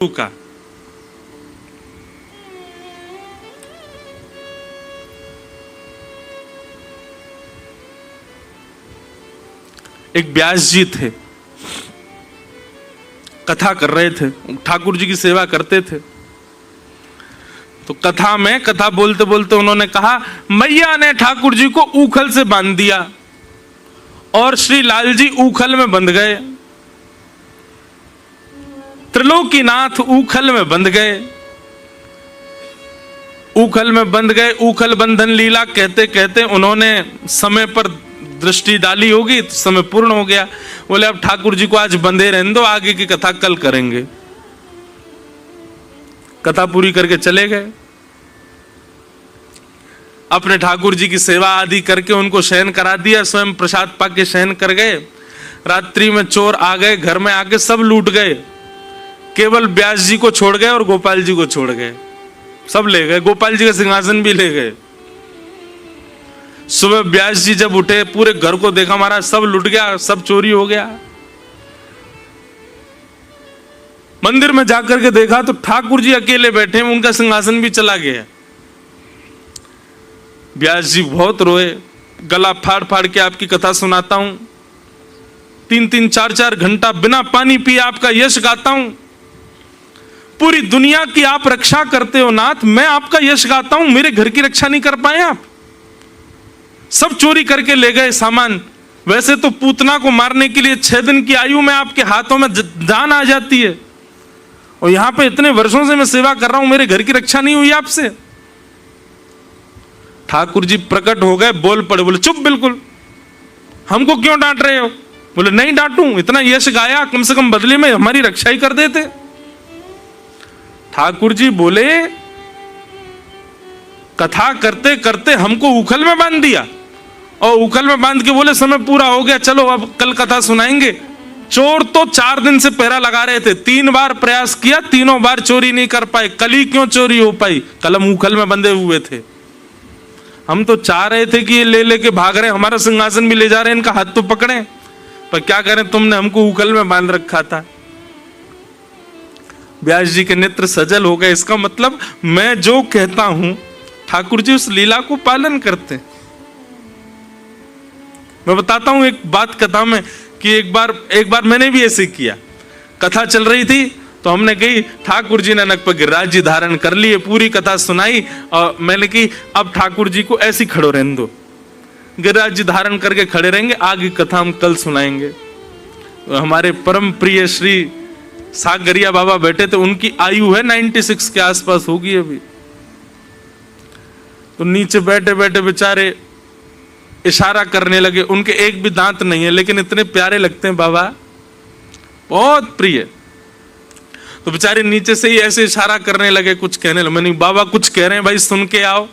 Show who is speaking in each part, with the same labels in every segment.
Speaker 1: का एक व्यास जी थे, कथा कर रहे थे, ठाकुर जी की सेवा करते थे। तो कथा बोलते बोलते उन्होंने कहा, मैया ने ठाकुर जी को ऊखल से बांध दिया और श्री लाल जी ऊखल में बंध गए। त्रिलोकीनाथ ऊखल में बंध गए, ऊखल में बंध गए। ऊखल बंधन लीला कहते कहते उन्होंने समय पर दृष्टि डाली होगी, तो समय पूर्ण हो गया। बोले अब ठाकुर जी को आज बंधे रहने दो, आगे की कथा कल करेंगे। कथा पूरी करके चले गए। अपने ठाकुर जी की सेवा आदि करके उनको शयन करा दिया, स्वयं प्रसाद पाके शयन कर गए। रात्रि में चोर आ गए, घर में आके सब लूट गए, केवल व्यास जी को छोड़ गए और गोपाल जी को छोड़ गए। सब ले गए, गोपाल जी का सिंहासन भी ले गए। सुबह व्यास जी जब उठे, पूरे घर को देखा, महाराज सब लुट गया, सब चोरी हो गया। मंदिर में जाकर के देखा तो ठाकुर जी अकेले बैठे हैं, उनका सिंहासन भी चला गया। व्यास जी बहुत रोए, गला फाड़ फाड़ के आपकी कथा सुनाता हूं, 3-3, 4-4 घंटा बिना पानी पिए आपका यश गाता हूं। पूरी दुनिया की आप रक्षा करते हो नाथ, मैं आपका यश गाता हूं, मेरे घर की रक्षा नहीं कर पाए आप। सब चोरी करके ले गए सामान। वैसे तो पूतना को मारने के लिए 6 दिन की आयु में आपके हाथों में जान आ जाती है, और यहां पे इतने वर्षों से मैं सेवा कर रहा हूं, मेरे घर की रक्षा नहीं हुई आपसे। ठाकुर जी प्रकट हो गए, बोल पड़े, बोले चुप बिल्कुल, हमको क्यों डांट रहे हो? बोले नहीं डांटूं, इतना यश गाया, कम से कम बदले में हमारी रक्षा ही कर देते। ठाकुर जी बोले कथा करते करते हमको उखल में बांध दिया, और उखल में बांध के बोले समय पूरा हो गया, चलो अब कल कथा सुनाएंगे। चोर तो 4 दिन से पहरा लगा रहे थे, 3 बार प्रयास किया, तीनों बार चोरी नहीं कर पाए। कल ही क्यों चोरी हो पाई? कल हम उखल में बंधे हुए थे। हम तो चाह रहे थे कि ये ले लेके भाग रहे, हमारा सिंहासन भी ले जा रहे हैं, इनका हाथ तो पकड़े, पर क्या करें, तुमने हमको उखल में बांध रखा था। व्यास जी के नेत्र सजल हो गए। इसका मतलब मैं जो कहता हूं ठाकुर जी उस लीला को पालन करते। मैं बताता हूं एक बात कथा में कि एक बार मैंने भी ऐसे किया। कथा चल रही थी तो हमने कही, ठाकुर जी ने नक पर गिरिराज जी धारण कर लिए, पूरी कथा सुनाई, और मैंने की अब ठाकुर जी को ऐसी खड़ो रहने दो, गिरिराज जी धारण करके खड़े रहेंगे, आगे कथा हम कल सुनाएंगे। तो हमारे परम प्रिय श्री सागरिया बाबा बैठे थे, उनकी आयु है 96 के आसपास होगी अभी। तो नीचे बैठे बैठे बेचारे इशारा करने लगे, उनके एक भी दांत नहीं है, लेकिन इतने प्यारे लगते हैं बाबा, बहुत प्रिय। तो बेचारे नीचे से ही ऐसे इशारा करने लगे, कुछ कहने लगे। मैंने बाबा कुछ कह रहे हैं भाई, सुन के आओ।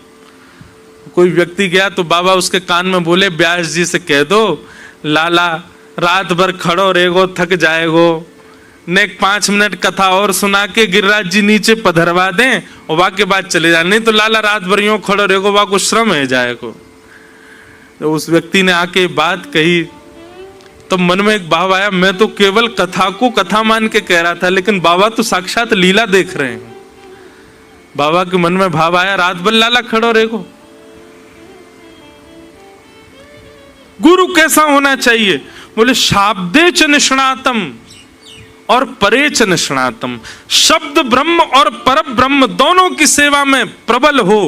Speaker 1: कोई व्यक्ति गया तो बाबा उसके कान में बोले, व्यास जी से कह दो लाला रात भर खड़ो रहेगो, थक जाएगो, ने 5 मिनट कथा और सुना के गिरिराज जी नीचे पधरवा दें और वाके बाद चले जाए, नहीं तो लाला रात भर यूं खड़ो रहेगो, वाह को श्रम है जाएगो। तो उस व्यक्ति ने आके बात कही, तो मन में एक भाव आया, मैं तो केवल कथा को कथा मान के कह रहा था, लेकिन बाबा तो साक्षात लीला देख रहे हैं। बाबा के मन में भाव आया, रात भर लाला खड़ो रहेगो। गुरु कैसा होना चाहिए? बोले शाब्दे च निष्णातम और परे च निष्णातम। शब्द ब्रह्म और पर ब्रह्म दोनों की सेवा में प्रबल हो,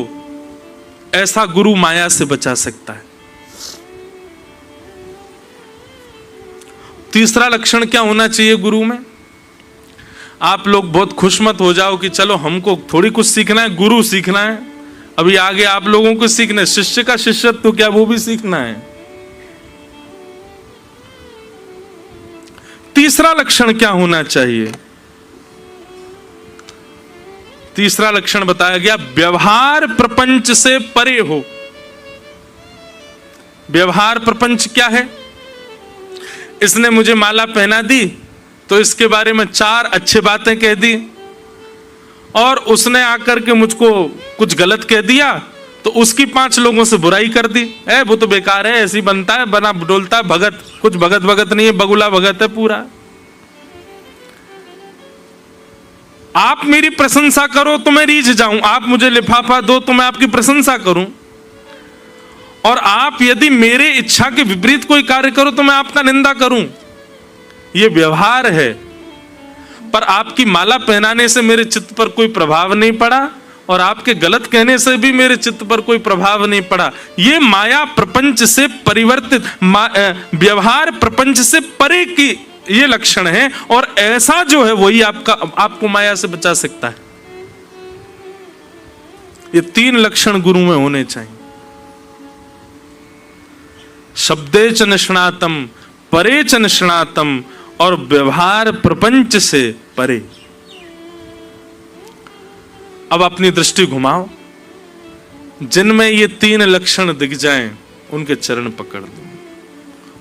Speaker 1: ऐसा गुरु माया से बचा सकता है। तीसरा लक्षण क्या होना चाहिए गुरु में? आप लोग बहुत खुश मत हो जाओ कि चलो हमको थोड़ी कुछ सीखना है, गुरु सीखना है, अभी आगे आप लोगों को सीखना है। शिष्य का शिष्यत्व तो क्या वो भी सीखना है। तीसरा लक्षण क्या होना चाहिए? तीसरा लक्षण बताया गया, व्यवहार प्रपंच से परे हो। व्यवहार प्रपंच क्या है? इसने मुझे माला पहना दी तो इसके बारे में 4 अच्छी बातें कह दी, और उसने आकर के मुझको कुछ गलत कह दिया तो उसकी 5 लोगों से बुराई कर दी। वो तो बेकार है, ऐसी बनता है, बना डोलता है भगत, कुछ भगत भगत नहीं है, बगुला भगत है पूरा। आप मेरी प्रशंसा करो तो मैं रीझ जाऊं, आप मुझे लिफाफा दो तो मैं आपकी प्रशंसा करूं, और आप यदि मेरे इच्छा के विपरीत कोई कार्य करो तो मैं आपका निंदा करूं। यह व्यवहार है। पर आपकी माला पहनाने से मेरे चित्त पर कोई प्रभाव नहीं पड़ा, और आपके गलत कहने से भी मेरे चित्त पर कोई प्रभाव नहीं पड़ा। ये माया प्रपंच से परिवर्तित, व्यवहार प्रपंच से परे की ये लक्षण है, और ऐसा जो है वही आपको माया से बचा सकता है। ये 3 लक्षण गुरु में होने चाहिए। शब्दे च निष्णातम, परे च निष्णातम, और व्यवहार प्रपंच से परे। अब अपनी दृष्टि घुमाओ, जिनमें ये 3 लक्षण दिख जाएं, उनके चरण पकड़ दो,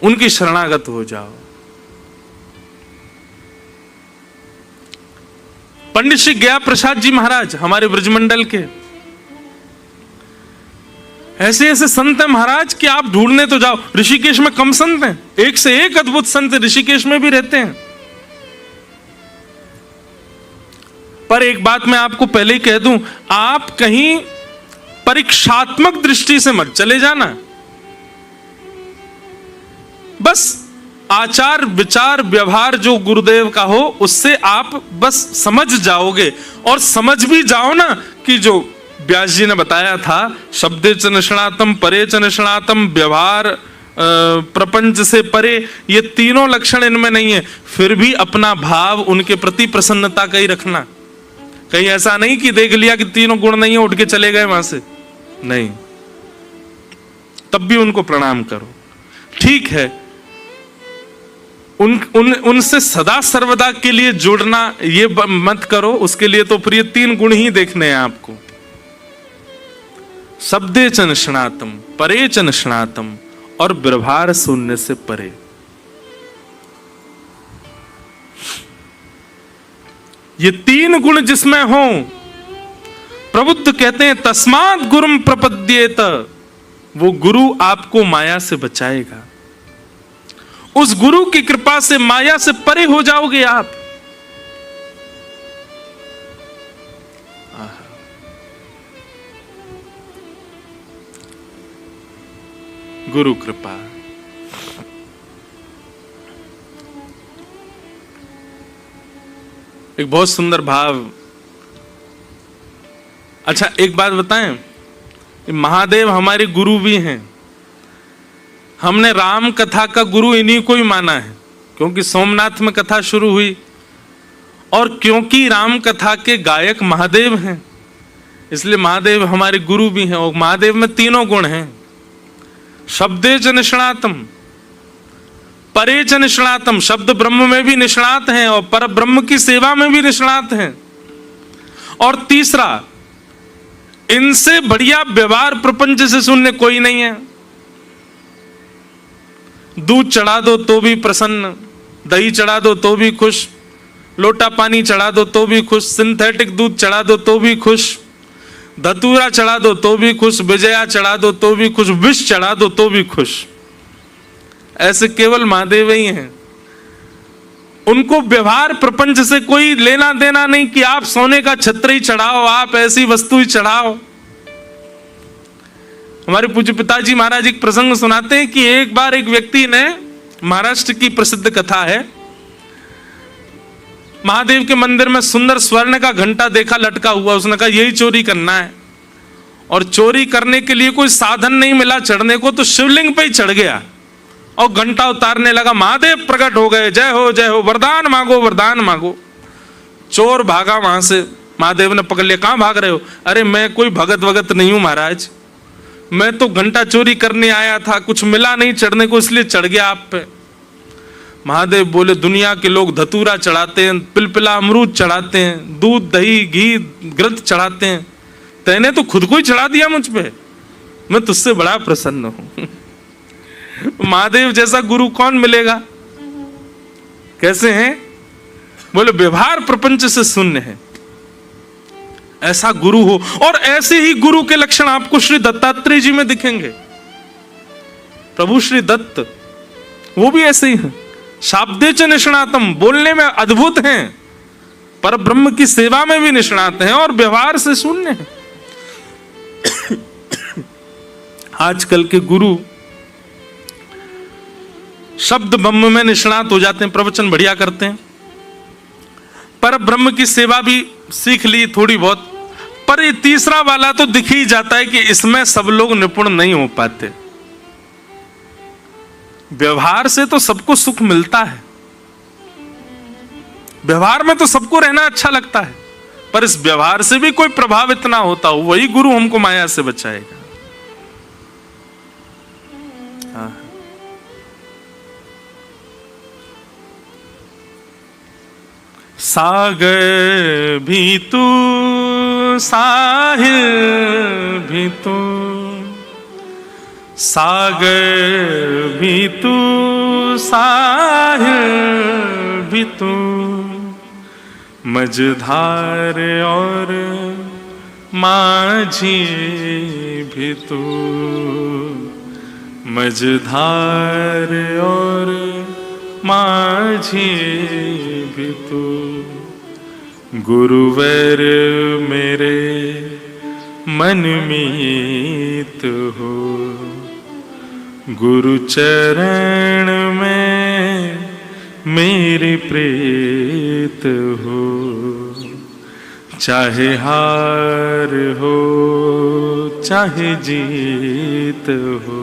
Speaker 1: उनकी शरणागत हो जाओ। पंडित श्री गया प्रसाद जी महाराज हमारे ब्रजमंडल के, ऐसे ऐसे संत हैं महाराज कि आप ढूंढने तो जाओ। ऋषिकेश में कम संत हैं, एक से एक अद्भुत संत ऋषिकेश में भी रहते हैं। पर एक बात मैं आपको पहले ही कह दूं, आप कहीं परीक्षात्मक दृष्टि से मत चले जाना। बस आचार विचार व्यवहार जो गुरुदेव का हो उससे आप बस समझ जाओगे, और समझ भी जाओ ना कि जो व्यास जी ने बताया था, शब्दे च निष्णातम, परे च निष्णातम, व्यवहार प्रपंच से परे, ये तीनों लक्षण इनमें नहीं है, फिर भी अपना भाव उनके प्रति प्रसन्नता का ही रखना। कहीं ऐसा नहीं कि देख लिया कि तीनों गुण नहीं है उठ के चले गए वहां से, नहीं, तब भी उनको प्रणाम करो। ठीक है, उनसे सदा सर्वदा के लिए जुड़ना ये मत करो, उसके लिए तो फिर ये 3 गुण ही देखने हैं आपको। शब्दे च निष्णातम, परे च निष्णातम, और व्यवहार शून्य से परे। ये 3 गुण जिसमें हो, प्रबुद्ध कहते हैं तस्मात् गुरुम प्रपद्येत, वो गुरु आपको माया से बचाएगा। उस गुरु की कृपा से माया से परे हो जाओगे आप। गुरु कृपा। एक बहुत सुंदर भाव। अच्छा एक बात बताएं, महादेव हमारे गुरु भी हैं। हमने राम कथा का गुरु इन्हीं को ही माना है, क्योंकि सोमनाथ में कथा शुरू हुई, और क्योंकि राम कथा के गायक महादेव हैं, इसलिए महादेव हमारे गुरु भी हैं। और महादेव में 3 गुण हैं, शब्दे च निष्णातम, परे च निष्णातम, शब्द ब्रह्म में भी निष्णात हैं और पर ब्रह्म की सेवा में भी निष्णात हैं, और तीसरा, इनसे बढ़िया व्यवहार प्रपंच से शून्य कोई नहीं है। दूध चढ़ा दो तो भी प्रसन्न, दही चढ़ा दो तो भी खुश, लोटा पानी चढ़ा दो तो भी खुश, सिंथेटिक दूध चढ़ा दो तो भी खुश, धतूरा चढ़ा दो तो भी खुश, विजया चढ़ा दो तो भी खुश, विष चढ़ा दो तो भी खुश। ऐसे केवल महादेव ही हैं। उनको व्यवहार प्रपंच से कोई लेना देना नहीं कि आप सोने का छत्र ही चढ़ाओ, आप ऐसी वस्तु ही चढ़ाओ। हमारे पूज्य पिताजी महाराज एक प्रसंग सुनाते हैं कि एक बार एक व्यक्ति ने, महाराष्ट्र की प्रसिद्ध कथा है, महादेव के मंदिर में सुंदर स्वर्ण का घंटा देखा लटका हुआ। उसने कहा यही चोरी करना है, और चोरी करने के लिए कोई साधन नहीं मिला चढ़ने को, तो शिवलिंग पे ही चढ़ गया और घंटा उतारने लगा। महादेव प्रकट हो गए, जय हो जय हो, वरदान मांगो वरदान मांगो। चोर भागा वहां से, महादेव ने पकड़ लिया, कहां भाग रहे हो? अरे मैं कोई भगत वगत नहीं हूं महाराज, मैं तो घंटा चोरी करने आया था, कुछ मिला नहीं चढ़ने को इसलिए चढ़ गया आप पे। महादेव बोले दुनिया के लोग धतूरा चढ़ाते हैं, पिलपिला अमरूद चढ़ाते हैं, दूध दही घी घृत चढ़ाते हैं, तैने तो खुद को ही चढ़ा दिया मुझ पे, मैं तुझसे बड़ा प्रसन्न हूं। महादेव जैसा गुरु कौन मिलेगा? कैसे हैं? बोले व्यवहार प्रपंच से शून्य है, ऐसा गुरु हो। और ऐसे ही गुरु के लक्षण आपको श्री दत्तात्रेय जी में दिखेंगे। प्रभु श्री दत्त वो भी ऐसे ही हैं, शाब्दे च निष्णातम, बोलने में अद्भुत हैं, पर ब्रह्म की सेवा में भी निष्णात हैं और व्यवहार से शून्य हैं। आजकल के गुरु शब्द ब्रह्म में निष्णात हो जाते हैं, प्रवचन बढ़िया करते हैं, पर ब्रह्म की सेवा भी सीख ली थोड़ी बहुत, पर ये तीसरा वाला तो दिख ही जाता है कि इसमें सब लोग निपुण नहीं हो पाते। व्यवहार से तो सबको सुख मिलता है, व्यवहार में तो सबको रहना अच्छा लगता है, पर इस व्यवहार से भी कोई प्रभावित ना होता हो, वही गुरु हमको माया से बचाएगा। सागर भी तू साहिल भी तू, सागर भी तू साहिल भी तू, मझधार और माझी भी तू, मझधार और माझी भी तू, गुरुवर मेरे मन मीत हो, गुरु चरण में मेरी प्रीत हो, चाहे हार हो चाहे जीत हो,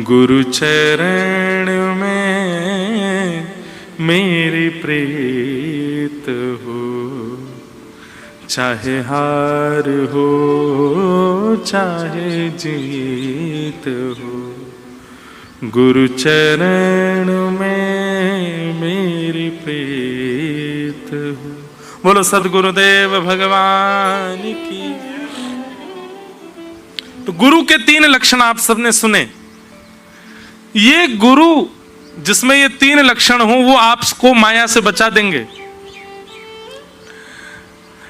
Speaker 1: गुरु चरण में मेरी प्रीत हो, चाहे हार हो चाहे जीत हो, गुरु चरण में मेरी प्रीत हो। बोलो सद्गुरुदेव भगवान की। तो गुरु के 3 लक्षण आप सबने सुने। ये गुरु जिसमें ये 3 लक्षण हो वो आपको माया से बचा देंगे,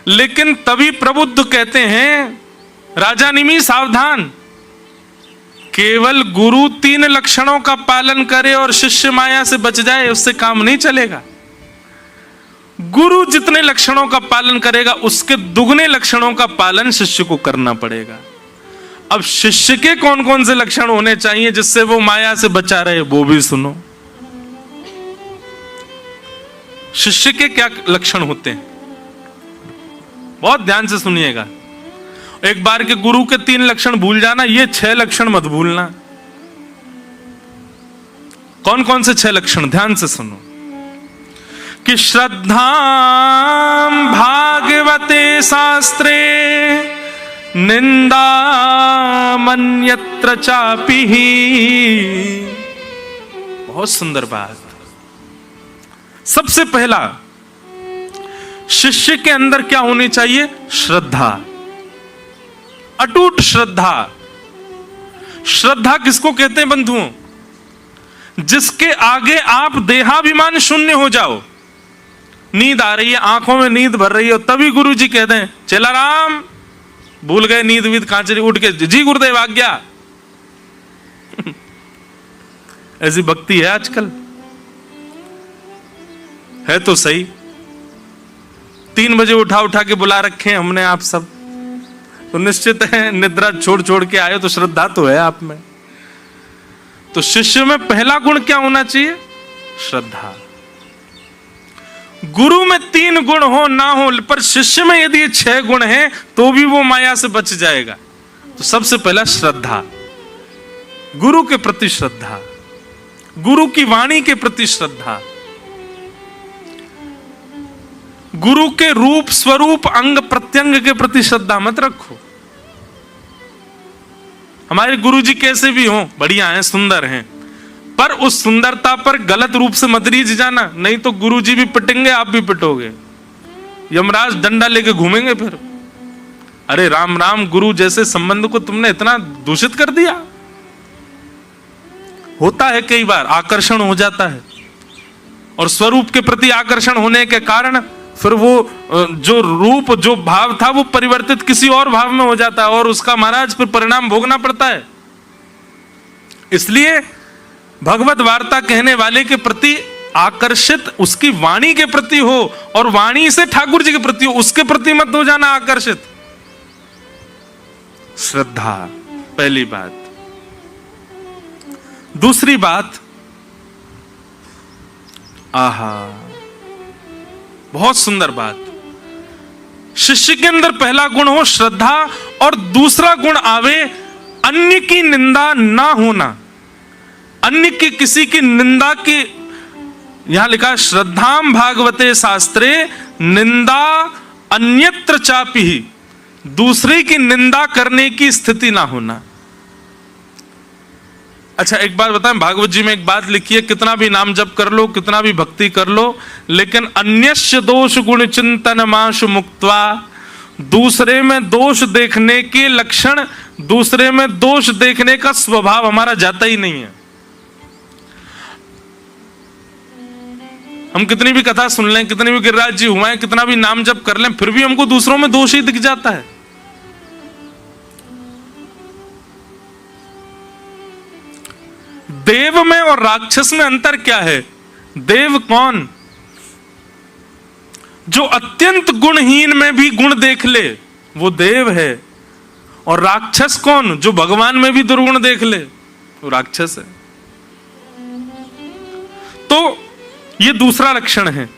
Speaker 1: लेकिन तभी प्रबुद्ध कहते हैं राजा निमि सावधान, केवल गुरु 3 लक्षणों का पालन करे और शिष्य माया से बच जाए उससे काम नहीं चलेगा। गुरु जितने लक्षणों का पालन करेगा उसके दुगने लक्षणों का पालन शिष्य को करना पड़ेगा। अब शिष्य के कौन कौन से लक्षण होने चाहिए जिससे वो माया से बचा रहे, वो भी सुनो। शिष्य के क्या लक्षण होते हैं, बहुत ध्यान से सुनिएगा। एक बार के गुरु के 3 लक्षण भूल जाना, ये 6 लक्षण मत भूलना। कौन कौन से 6 लक्षण, ध्यान से सुनो। कि श्रद्धा भागवते शास्त्रे निंदा मन्यत्र चापि। बहुत सुंदर बात। सबसे पहला शिष्य के अंदर क्या होनी चाहिए, श्रद्धा, अटूट श्रद्धा। श्रद्धा किसको कहते हैं बंधुओं, जिसके आगे आप देहाभिमान शून्य हो जाओ। नींद आ रही है, आंखों में नींद भर रही है, तभी गुरु जी कहते हैं चला राम, भूल गए नींद वीद कहां चली, उठ के जी गुरुदेव आज्ञा। ऐसी भक्ति है आजकल, है तो सही। 3 बजे उठा के बुला रखे हैं हमने आप सब, तो निश्चित है निद्रा छोड़ के आए, तो श्रद्धा तो है आप में। तो शिष्य में पहला गुण क्या होना चाहिए, श्रद्धा। गुरु में 3 गुण हो ना हो, पर शिष्य में यदि 6 गुण हैं तो भी वो माया से बच जाएगा। तो सबसे पहला श्रद्धा, गुरु के प्रति श्रद्धा, गुरु की वाणी के प्रति श्रद्धा, गुरु के रूप स्वरूप अंग प्रत्यंग के प्रति श्रद्धा मत रखो। हमारे गुरु जी कैसे भी हों, बढ़िया हैं, सुंदर हैं, पर उस सुंदरता पर गलत रूप से मत रीझ जाना, नहीं तो गुरु जी भी पिटेंगे, आप भी पिटोगे, यमराज डंडा लेके घूमेंगे फिर। अरे राम राम, गुरु जैसे संबंध को तुमने इतना दूषित कर दिया। होता है कई बार, आकर्षण हो जाता है, और स्वरूप के प्रति आकर्षण होने के कारण फिर वो जो रूप जो भाव था वो परिवर्तित किसी और भाव में हो जाता है, और उसका महाराज फिर परिणाम भोगना पड़ता है। इसलिए भगवत वार्ता कहने वाले के प्रति आकर्षित उसकी वाणी के प्रति हो और वाणी से ठाकुर जी के प्रति हो, उसके प्रति मत हो जाना आकर्षित। श्रद्धा पहली बात। दूसरी बात, आहा बहुत सुंदर बात, शिष्य के अंदर पहला गुण हो श्रद्धा और दूसरा गुण आवे अन्य की निंदा ना होना। अन्य की किसी की निंदा की, यहां लिखा श्रद्धाम भागवते शास्त्रे निंदा अन्यत्र चापि, दूसरे की निंदा करने की स्थिति ना होना। अच्छा एक बात बताएं, भागवत जी में एक बात लिखी है, कितना भी नाम जप कर लो, कितना भी भक्ति कर लो, लेकिन अन्यस्य दोष गुण चिंतन माशु मुक्त्वा, दूसरे में दोष देखने के लक्षण, दूसरे में दोष देखने का स्वभाव हमारा जाता ही नहीं है। हम कितनी भी कथा सुन लें, कितनी भी गिरिराज जी हुए, कितना भी नाम जप कर लें, फिर भी हमको दूसरों में दोष ही दिख जाता है। देव में और राक्षस में अंतर क्या है? देव कौन? जो अत्यंत गुणहीन में भी गुण देख ले, वो देव है। और राक्षस कौन? जो भगवान में भी दुर्गुण देख ले, वो राक्षस है। तो ये दूसरा लक्षण है,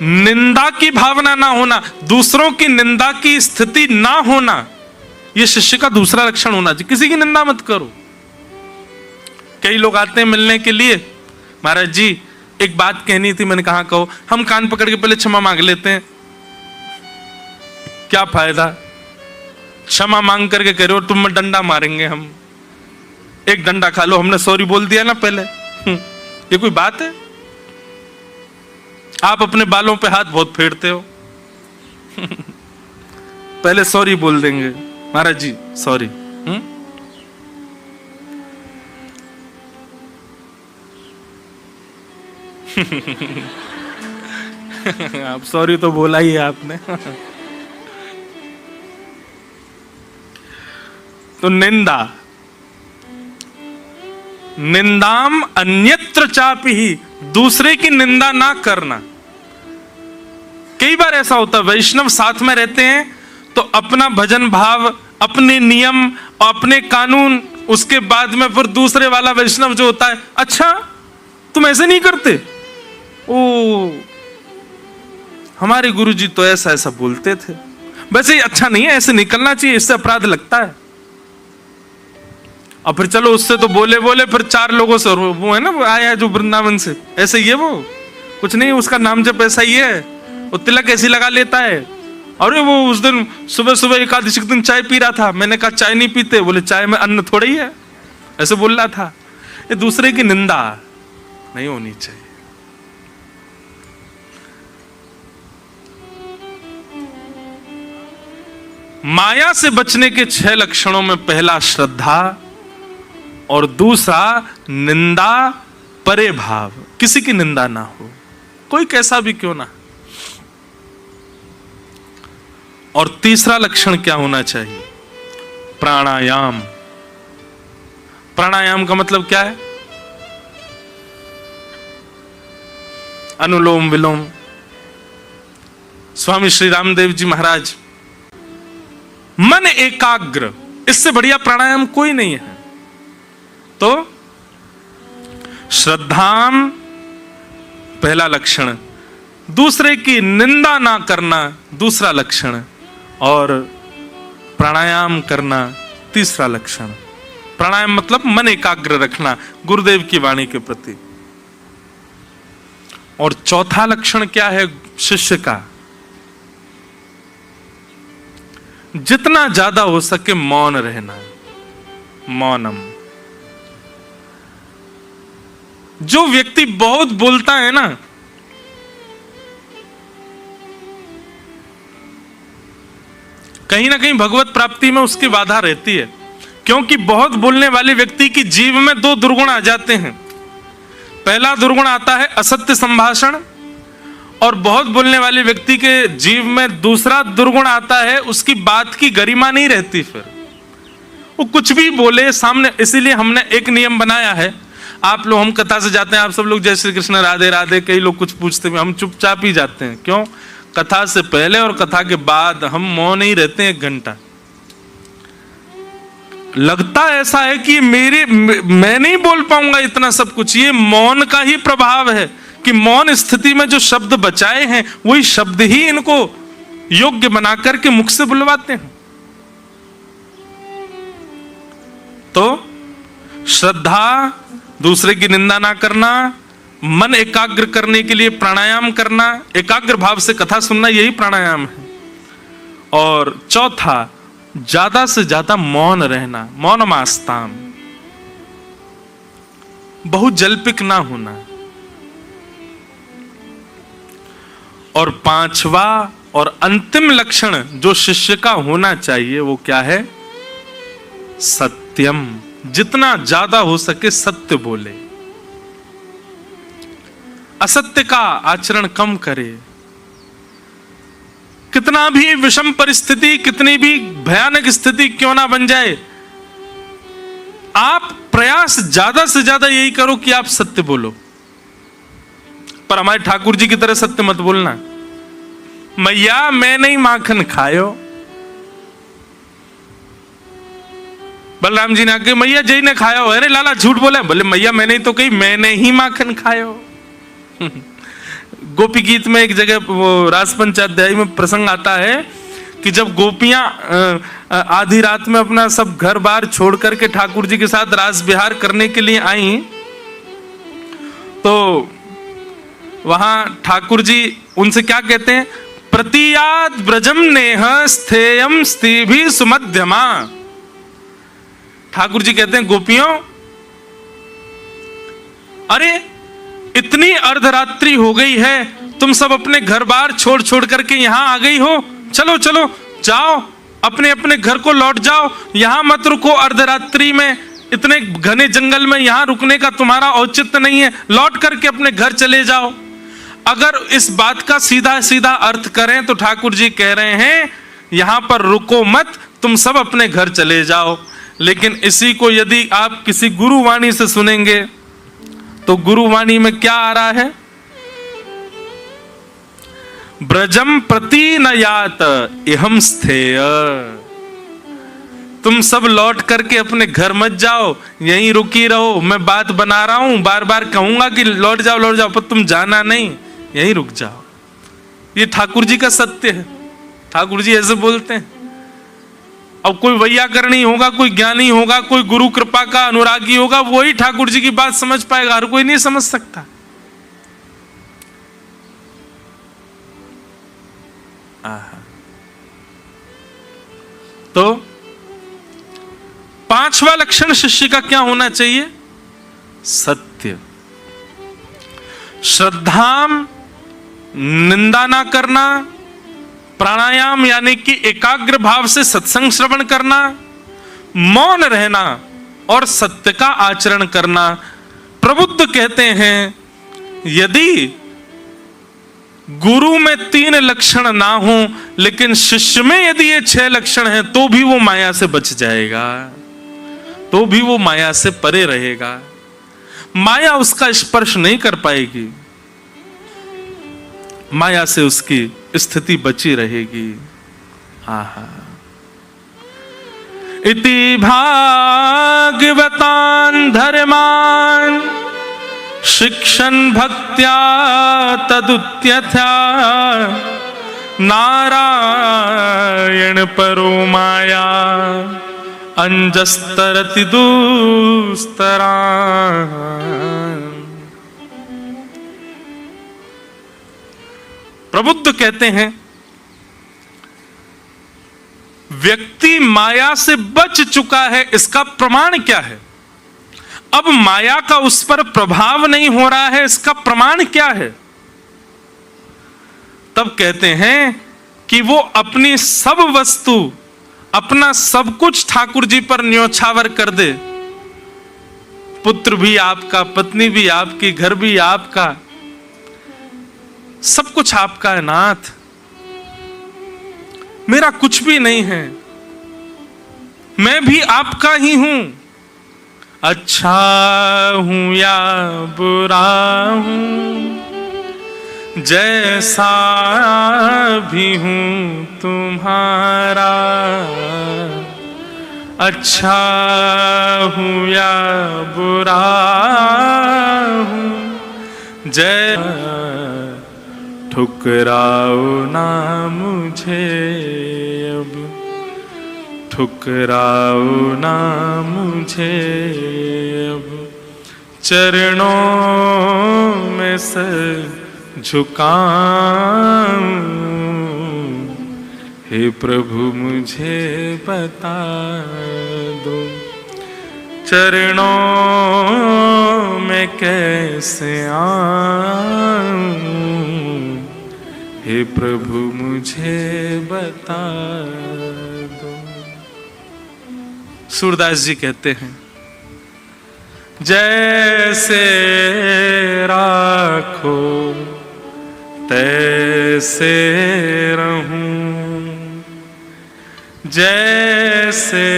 Speaker 1: निंदा की भावना ना होना, दूसरों की निंदा की स्थिति ना होना, यह शिष्य का दूसरा लक्षण होना चाहिए। किसी की निंदा मत करो। कई लोग आते हैं मिलने के लिए, महाराज जी एक बात कहनी थी। मैंने कहा कहो। हम कान पकड़ के पहले क्षमा मांग लेते हैं। क्या फायदा? क्षमा मांग करके कह रहे हो तुम में डंडा मारेंगे हम। एक डंडा खा लो, हमने सॉरी बोल दिया ना पहले। ये कोई बात है? आप अपने बालों पे हाथ बहुत फेरते हो। पहले सॉरी बोल देंगे, महाराज जी सॉरी। आप सॉरी तो बोला ही है आपने। तो निंदा, निंदाम अन्यत्र चापि, दूसरे की निंदा ना करना। कई बार ऐसा होता है, वैष्णव साथ में रहते हैं तो अपना भजन भाव, अपने नियम और अपने कानून, उसके बाद में फिर दूसरे वाला वैष्णव जो होता है, अच्छा तुम ऐसे नहीं करते? ओ हमारे गुरुजी तो ऐसा ऐसा बोलते थे। वैसे अच्छा नहीं है, ऐसे निकलना चाहिए, इससे अपराध लगता है। और फिर चलो उससे तो बोले बोले, फिर 4 लोगों से, वो है ना वो आया है जो वृंदावन से, ऐसे ही है वो, कुछ नहीं उसका नाम जब ऐसा ही है, वो तिलक ऐसी लगा लेता है। अरे वो उस दिन सुबह सुबह एकादशी के दिन चाय पी रहा था। मैंने कहा चाय नहीं पीते, बोले चाय में अन्न थोड़ा ही है, ऐसे बोल रहा था। ये दूसरे की निंदा नहीं होनी चाहिए। माया से बचने के 6 लक्षणों में पहला श्रद्धा और दूसरा निंदा परे भाव, किसी की निंदा ना हो, कोई कैसा भी क्यों ना। और तीसरा लक्षण क्या होना चाहिए? प्राणायाम। प्राणायाम का मतलब क्या है? अनुलोम विलोम। स्वामी श्री रामदेव जी महाराज, मन एकाग्र, इससे बढ़िया प्राणायाम कोई नहीं है। तो श्रद्धाम पहला लक्षण, दूसरे की निंदा ना करना दूसरा लक्षण, और प्राणायाम करना तीसरा लक्षण। प्राणायाम मतलब मन एकाग्र रखना गुरुदेव की वाणी के प्रति। और चौथा लक्षण क्या है शिष्य का? जितना ज्यादा हो सके मौन रहना, मौनम। जो व्यक्ति बहुत बोलता है ना, कहीं ना कहीं भगवत प्राप्ति में उसकी बाधा रहती है, क्योंकि बहुत बोलने वाले व्यक्ति की जीव में 2 दुर्गुण आ जाते हैं। पहला दुर्गुण आता है असत्य संभाषण, और बहुत बोलने वाले व्यक्ति के जीव में दूसरा दुर्गुण आता है, उसकी बात की गरिमा नहीं रहती, फिर वो कुछ भी बोले सामने। इसीलिए हमने एक नियम बनाया है, आप लोग, हम कथा से जाते हैं, आप सब लोग जय श्री कृष्ण राधे राधे, कई लोग कुछ पूछते हैं, हम चुपचाप ही जाते हैं। क्यों? कथा से पहले और कथा के बाद हम मौन ही रहते हैं 1 घंटा। लगता ऐसा है कि मैं नहीं बोल पाऊंगा इतना सब कुछ। ये मौन का ही प्रभाव है कि मौन स्थिति में जो शब्द बचाए हैं वही शब्द ही इनको योग्य बना करके मुख से बुलवाते हैं। तो श्रद्धा, दूसरे की निंदा ना करना, मन एकाग्र करने के लिए प्राणायाम करना, एकाग्र भाव से कथा सुनना, यही प्राणायाम है। और चौथा, ज्यादा से ज्यादा मौन रहना, मौनमास्ताम, बहुत जल्पिक ना होना। और 5वां और अंतिम लक्षण जो शिष्य का होना चाहिए वो क्या है? सत्यम। जितना ज्यादा हो सके सत्य बोले, असत्य का आचरण कम करे। कितना भी विषम परिस्थिति, कितनी भी भयानक स्थिति क्यों ना बन जाए, आप प्रयास ज्यादा से ज्यादा यही करो कि आप सत्य बोलो। पर हमारे ठाकुर जी की तरह सत्य मत बोलना। मैया मैं नहीं माखन खायो। बलराम जी ने आके मैया जय ने खायो। अरे लाला झूठ बोले। बोले मैया मैंने तो कही, मैंने ही माखन खायो। गोपी गीत में एक जगह वो रास पंचाध्याय में प्रसंग आता है कि जब गोपियां आधी रात में अपना सब घर बार छोड़ करके ठाकुर जी के साथ रास विहार करने के लिए आई, तो वहां ठाकुर जी उनसे क्या कहते हैं? प्रतियात ब्रजम नेह स्थेयम स्थिभि सुमध्यमा। ठाकुर जी कहते हैं गोपियों, अरे इतनी अर्धरात्रि हो गई है, तुम सब अपने घर बार छोड़ छोड़ करके यहां आ गई हो। चलो चलो जाओ, अपने अपने घर को लौट जाओ, यहां मत रुको। अर्धरात्रि में इतने घने जंगल में यहां रुकने का तुम्हारा औचित्य नहीं है, लौट करके अपने घर चले जाओ। अगर इस बात का सीधा सीधा अर्थ करें तो ठाकुर जी कह रहे हैं यहां पर रुको मत, तुम सब अपने घर चले जाओ। लेकिन इसी को यदि आप किसी गुरुवाणी से सुनेंगे तो गुरुवाणी में क्या आ रहा है? ब्रजम प्रति न यात इहम स्थेय। तुम सब लौट करके अपने घर मत जाओ, यहीं रुकी रहो। मैं बात बना रहा हूं, बार बार कहूंगा कि लौट जाओ, पर तुम जाना नहीं, यहीं रुक जाओ। ये ठाकुर जी का सत्य है। ठाकुर जी ऐसे बोलते हैं। अब कोई वैयाकरणी होगा, कोई ज्ञानी होगा, कोई गुरु कृपा का अनुरागी होगा, वही ठाकुर जी की बात समझ पाएगा, हर कोई नहीं समझ सकता। तो 5वां लक्षण शिष्य का क्या होना चाहिए? सत्य। श्रद्धाम, निंदा ना करना, प्राणायाम यानी कि एकाग्र भाव से सत्संग श्रवण करना, मौन रहना और सत्य का आचरण करना। प्रबुद्ध कहते हैं यदि गुरु में 3 लक्षण ना हो लेकिन शिष्य में यदि ये 6 लक्षण हैं तो भी वो माया से बच जाएगा, तो भी वो माया से परे रहेगा। माया उसका स्पर्श नहीं कर पाएगी, माया से उसकी स्थिति बची रहेगी। आहा। इति भागवतान धर्मान शिक्षण भक्त्या तदुत्यथा नारायण परो माया अंजस्तरति दुस्तरा। प्रबुद्ध कहते हैं व्यक्ति माया से बच चुका है, इसका प्रमाण क्या है? अब माया का उस पर प्रभाव नहीं हो रहा है, इसका प्रमाण क्या है? तब कहते हैं कि वो अपनी सब वस्तु, अपना सब कुछ ठाकुर जी पर न्योछावर कर दे। पुत्र भी आपका, पत्नी भी आपकी, घर भी आपका, सब कुछ आपका है। नाथ, मेरा कुछ भी नहीं है, मैं भी आपका ही हूं। अच्छा हूँ या बुरा हूँ, जैसा भी हूँ तुम्हारा। अच्छा हूँ या बुरा हूँ, जय ठुकराओ ना मुझे अब, ठुकराओ ना मुझे अब। चरणों में सर झुकाऊं, हे प्रभु मुझे बता दो, चरणों में कैसे आऊं, हे प्रभु मुझे बता दो। सूरदास जी कहते हैं, जैसे राखो तैसे रहूं, जैसे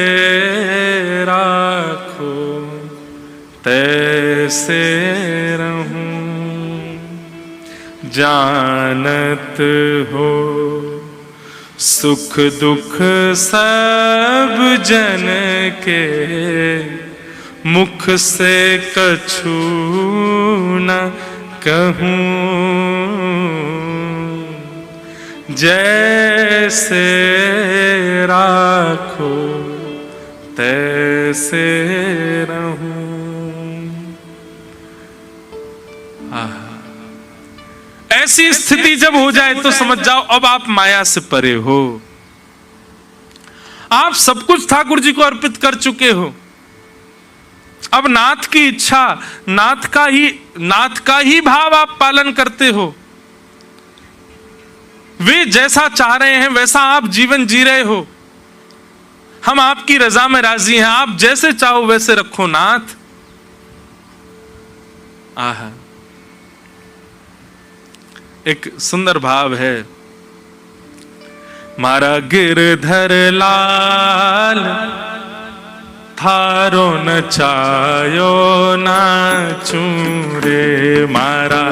Speaker 1: राखो तैसे रहूं। जानत हो सुख दुख सब जन के, मुख से कछु न कहूं। जैसे राखो तैसे रहूं। ऐसी स्थिति जब हो जाए तो समझ जाओ अब आप माया से परे हो। आप सब कुछ ठाकुर जी को अर्पित कर चुके हो। अब नाथ की इच्छा, नाथ का ही भाव आप पालन करते हो। वे जैसा चाह रहे हैं वैसा आप जीवन जी रहे हो। हम आपकी रजा में राजी हैं, आप जैसे चाहो वैसे रखो नाथ। आहा, एक सुंदर भाव है। मारा गिरधर लाल थारो नचायो नाचूं रे, मारा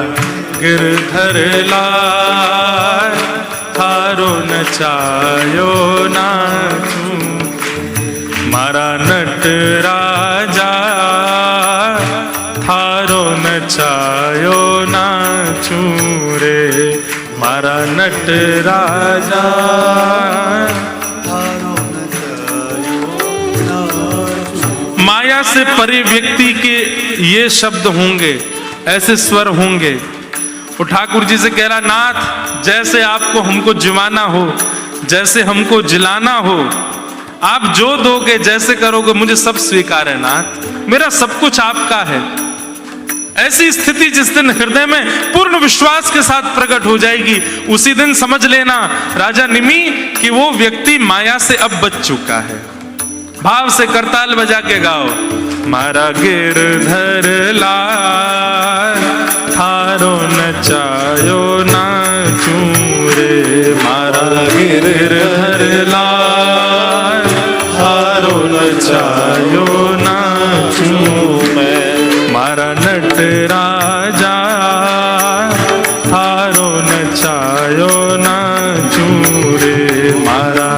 Speaker 1: गिरधर लाल थारो नचायो नाचूं, मारा नट राजा थारो नचायो नाचूं रे, मारा नट राजा थारो नचायो नाचूं। माया से परे व्यक्ति के ये शब्द होंगे, ऐसे स्वर होंगे। वो ठाकुर जी से कह रहा, नाथ जैसे आपको हमको जिवाना हो, जैसे हमको जिलाना हो, आप जो दोगे जैसे करोगे मुझे सब स्वीकार है नाथ, मेरा सब कुछ आपका है। ऐसी स्थिति जिस दिन हृदय में पूर्ण विश्वास के साथ प्रकट हो जाएगी, उसी दिन समझ लेना राजा निमि कि वो व्यक्ति माया से अब बच चुका है। भाव से करताल बजा के गाओ, मारा गिरधर लाल थारो नचायो नाचूं रे, मारा गिरधर लाल थारो नचायो नाचूं मैं, मारा नट राजा थारो नचायो नाचूं रे, मारा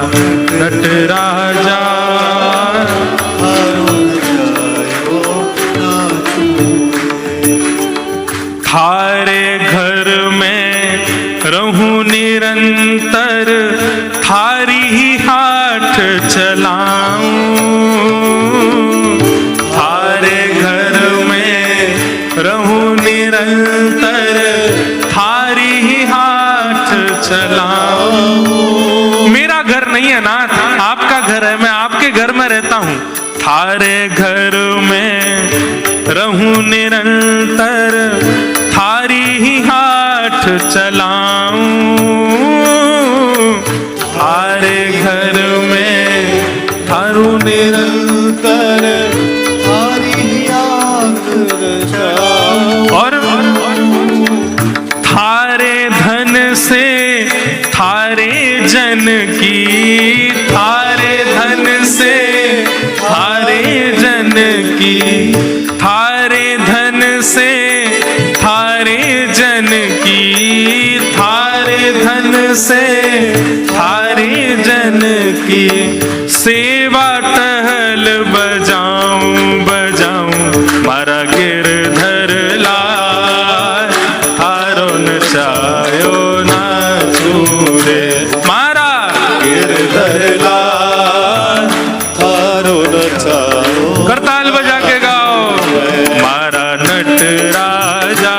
Speaker 1: नट राजा थारो नचायो नाचूं। थारे घर में रहूं निरंतर, थारी ही हाथ चलाऊं, थारे घर में रहूं निरंतर, थारी ही हाथ चलाऊं। मेरा घर नहीं है नाथ, आपका घर है, मैं आपके घर में रहता हूं। थारे घर में रहूं निरंतर, थारी ही हाथ चलाऊं, थारे घर में थारू निरंतर, थारी ही हाथ चलाऊं। और थारे धन से थारे जन की, थारे धन से थारे जन की, से थारी जन की सेवा टहल बजाऊं बजाऊं मारा गिरधर लाल थारो नचायो नाचूं रे मारा
Speaker 2: गिरधर लाल थारो नचायो
Speaker 1: करताल बजा के गाओ मारा नट राजा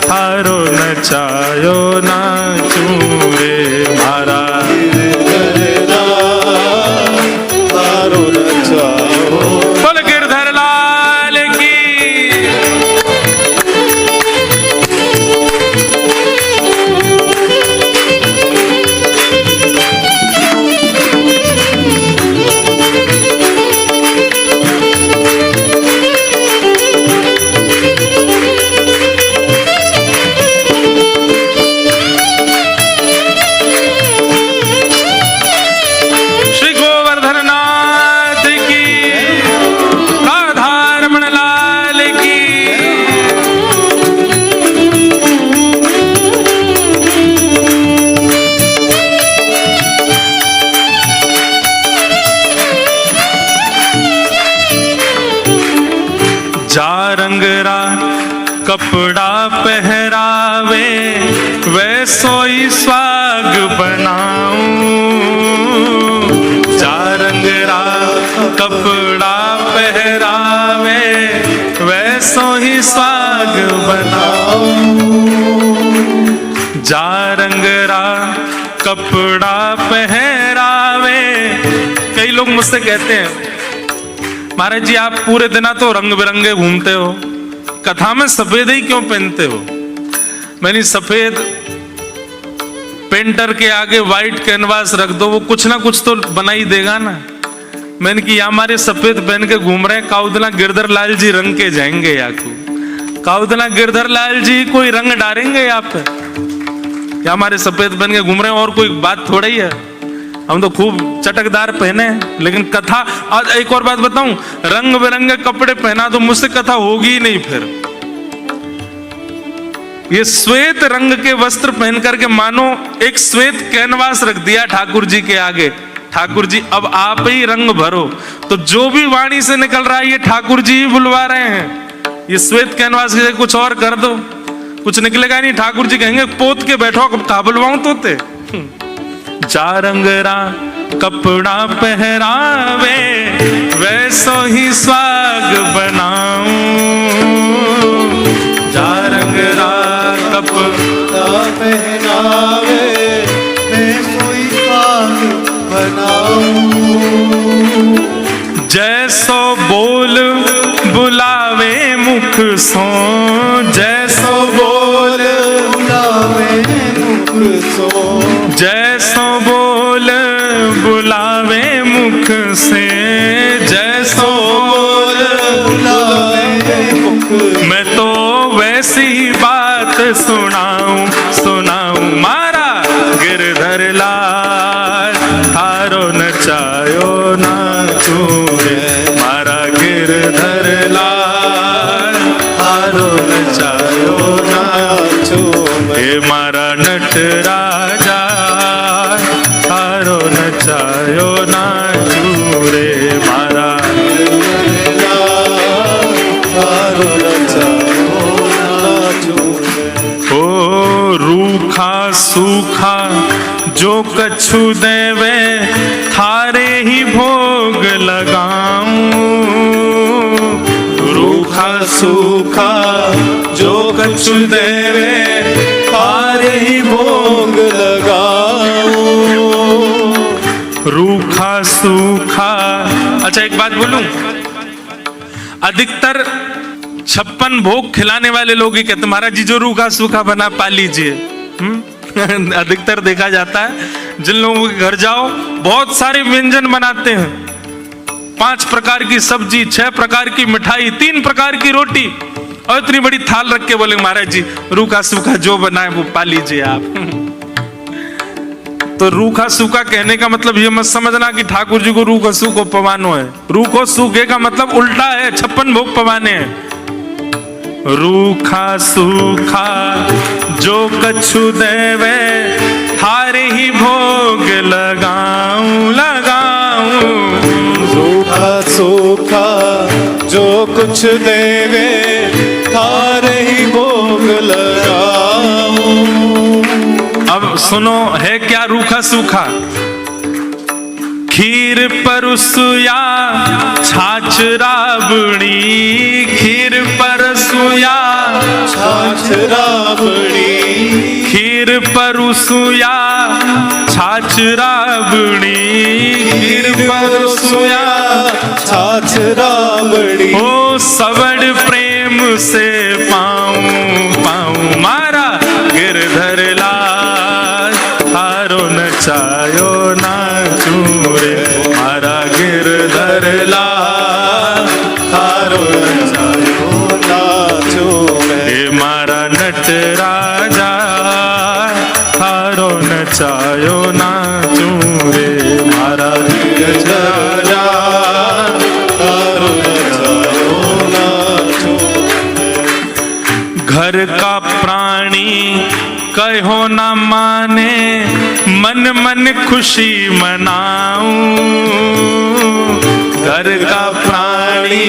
Speaker 1: थारो नचायो नाचूं रे मारा
Speaker 2: गिरधर लाल थारो नचायो
Speaker 1: बोल गिरधर लाल की श्री गोवर्धन नाथ की राधारमण लाल की जा रंगरा कपड़ा पहरावे वैसो ही स्वाग बनाऊं जा रंगरा कपड़ा पहरावे वैसो ही स्वाग बनाऊं जा रंगरा कपड़ा पहरावे। कई लोग मुझसे कहते हैं महाराज जी आप पूरे दिन तो रंग बिरंगे घूमते हो, कथा में सफेद ही क्यों पहनते हो? मैंने सफेद पेंटर के आगे व्हाइट कैनवास रख दो, वो कुछ ना कुछ तो बना ही देगा ना। मैंने कि हमारे सफेद पहन के घूम रहे हैं, काउदला गिरधर लाल जी रंग के जाएंगे या काउदला गिरधर लाल जी कोई रंग डालेंगे आप पे? या हमारे सफेद पहन के घूम रहे हैं और कोई बात थोड़ा ही है। हम तो खूब चटकदार पहने हैं, लेकिन कथा। आज एक और बात बताऊं, रंग बिरंगे कपड़े पहना तो मुझसे कथा होगी ही नहीं। फिर ये श्वेत रंग के वस्त्र पहन करके मानो एक श्वेत कैनवास रख दिया ठाकुर जी के आगे, ठाकुर जी अब आप ही रंग भरो। तो जो भी वाणी से निकल रहा है ये ठाकुर जी ही बुलवा रहे हैं। ये श्वेत कैनवास के कुछ और कर दो, कुछ निकलेगा नहीं। ठाकुर जी कहेंगे पोत के बैठो, अब कहा बुलवाऊं तोते। जा रंगरा कपड़ा पहरावे वैसो ही स्वाग बनाऊं जा रंगरा कपड़ा
Speaker 2: पहनावे वैसो ही स्वाग बनाऊं
Speaker 1: जैसो बोल बुलावे मुख सो जैसो बोल
Speaker 2: बुलावे मुख सो
Speaker 1: जैसो बोल बुलावे मुख से जैसो बोल
Speaker 2: बुलावे मुख
Speaker 1: मैं तो वैसी बात सुनाऊं सुनाऊं मारा गिरधर लाल थारो नचायो नाचूं रे मारा गिरधर लाल थारो नचायो नाचूं रे मारा नट राजा थारो नचायो नाचूं रे मारा
Speaker 2: थारो नचायो नाचूं
Speaker 1: ओ रूखा सूखा जो कछु देवे थारे ही भोग लगाऊं रूखा सूखा जो कछु देवे
Speaker 2: थारे ही भोग लगाऊं
Speaker 1: रूखा सूखा। अच्छा एक बात बोलूं, अधिकतर 56 भोग खिलाने वाले लोग ही कहते महाराज जी जो रूखा सूखा बना पा लीजिए। अधिकतर देखा जाता है जिन लोगों के घर जाओ बहुत सारे व्यंजन बनाते हैं, 5 प्रकार की सब्जी, 6 प्रकार की मिठाई, 3 प्रकार की रोटी और इतनी बड़ी थाल रख के बोले महाराज जी रूखा सूखा जो बनाए वो पा लीजिए आप। तो रूखा सूखा कहने का मतलब ये मत समझना कि ठाकुर जी को रूखा सूखो पवानो है। रूखो सूखे का मतलब उल्टा है, 56 भोग पवाने हैं। रूखा सूखा जो कछु देवे थारे ही भोग लगाऊं लगाऊं।
Speaker 2: रूखा सूखा जो कुछ देवे थारे ही भोग लगाऊं।
Speaker 1: अब सुनो, है क्या रूखा सूखा? खीर परसुया छाछ राबड़ी, खीर परसुया
Speaker 2: छाछ राबड़ी,
Speaker 1: खीर परसुया छाछ राबड़ी, खीर परसुया
Speaker 2: छाछ राबड़ी।
Speaker 1: ओ सवड़ प्रेम से पाऊं पाऊं मारा गिरधर लाल, थारो नचायो नाचूं रे मारा गिरधर लाल,
Speaker 2: थारो नचायो नाचूं रे
Speaker 1: मारा नट राजा, थारो नचायो नाचूं रे मारा
Speaker 2: गजरा, थारो नचायो नाचूं।
Speaker 1: घर का प्राणी कहो न माने, मन मन खुशी मनाऊं। घर का प्राणी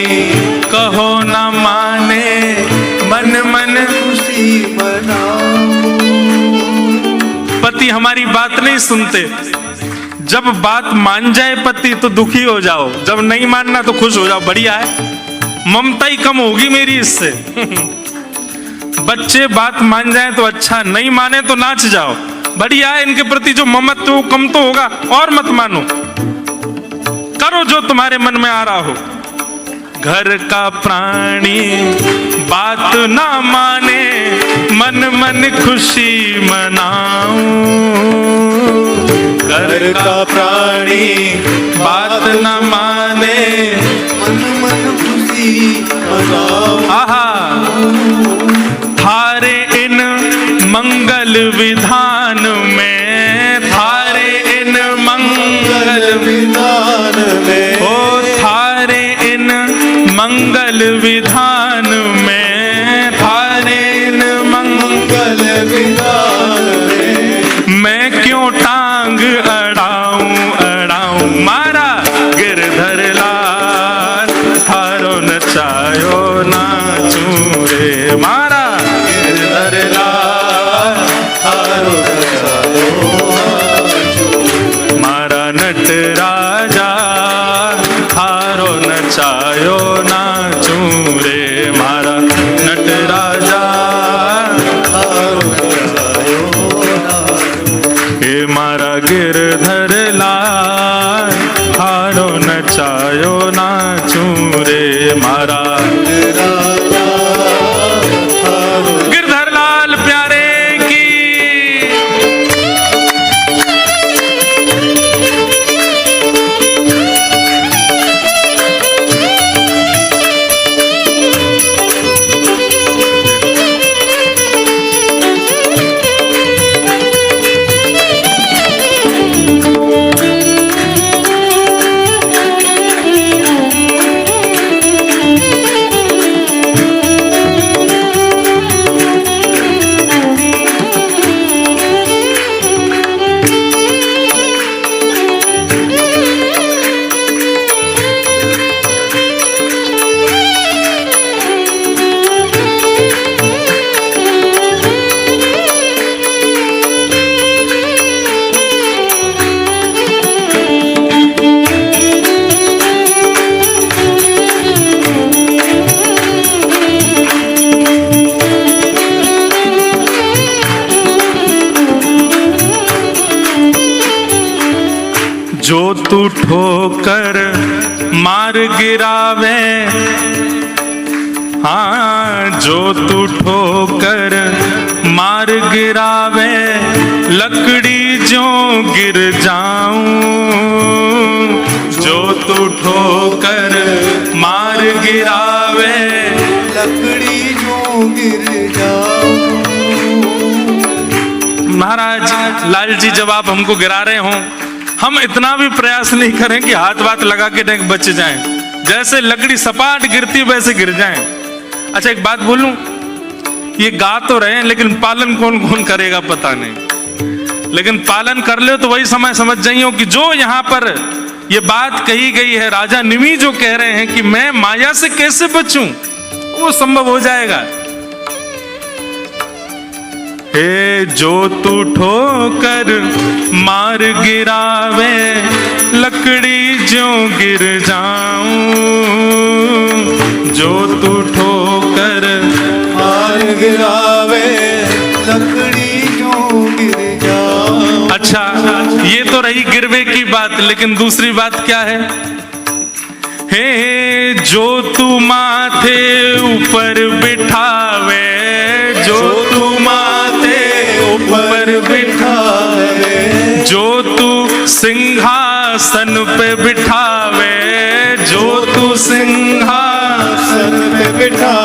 Speaker 1: कहो न माने, मन मन
Speaker 2: खुशी मनाऊं।
Speaker 1: पति हमारी बात नहीं सुनते, जब बात मान जाए पति तो दुखी हो जाओ, जब नहीं मानना तो खुश हो जाओ, बढ़िया है, ममता ही कम होगी मेरी इससे। बच्चे बात मान जाए तो अच्छा, नहीं माने तो नाच जाओ, बढ़िया है, इनके प्रति जो ममत्व वो कम तो होगा, और मत मानो, करो जो तुम्हारे मन में आ रहा हो। घर का प्राणी बात ना माने, मन मन खुशी मनाऊं।
Speaker 2: घर का प्राणी
Speaker 1: बात न माने,
Speaker 2: मन मन खुशी मनाऊं।
Speaker 1: आहा थारे इन मंगल विधान में, थारे इन मंगल
Speaker 2: विधान में,
Speaker 1: ओ थारे इन मंगल विधान में, थारे इन मंगल
Speaker 2: विधान में,
Speaker 1: मैं क्यों टांग अड़ाऊं अड़ाऊं मारा गिरधर लाल, थारो नचायो नाचूं रे मारा गिरधर लाल,
Speaker 2: थारो नचायो नाचूं।
Speaker 1: मारा नट राजा, थारो नचायो नाचूं रे मारा नट राजा,
Speaker 2: थारो नचायो नाचूं।
Speaker 1: हे मारा गिरधर लाल, थारो नचायो नाचूं रे मारा गिरधर लाल प्यारे की। जो तू ठोकर मार गिरावे, हाँ जो तू ठोकर मार गिरावे, लकड़ी जो गिर जाऊं। जो तू ठोकर मार गिरावे,
Speaker 2: लकड़ी जो गिर जाऊं।
Speaker 1: महाराज लाल जी जब आप हमको गिरा रहे हो, हम इतना भी प्रयास नहीं करें कि हाथ वाथ लगा के डेंक बच जाएं, जैसे लकड़ी सपाट गिरती वैसे गिर जाएं। अच्छा एक बात बोलूं, ये गा तो रहे हैं लेकिन पालन कौन कौन करेगा पता नहीं। लेकिन पालन कर ले तो वही समय समझ जाइयो कि जो यहाँ पर ये बात कही गई है, राजा निमि जो कह रहे हैं कि मैं माया से कैसे बचूं, वो संभव हो जाएगा। हे जो तू ठोकर मार गिरावे, लकड़ी ज्यों गिर जाऊं, जो तू ठोकर
Speaker 2: मार गिरावे, लकड़ी जो गिर जाऊं।
Speaker 1: अच्छा, ये तो रही गिरवे की बात, लेकिन दूसरी बात क्या है? हे जो तू माथे ऊपर बिठावे, जो तू माथे ऊपर बिठावे, जो तू सिंहासन पे बिठावे, जो तू सिंहासन
Speaker 2: पे बिठा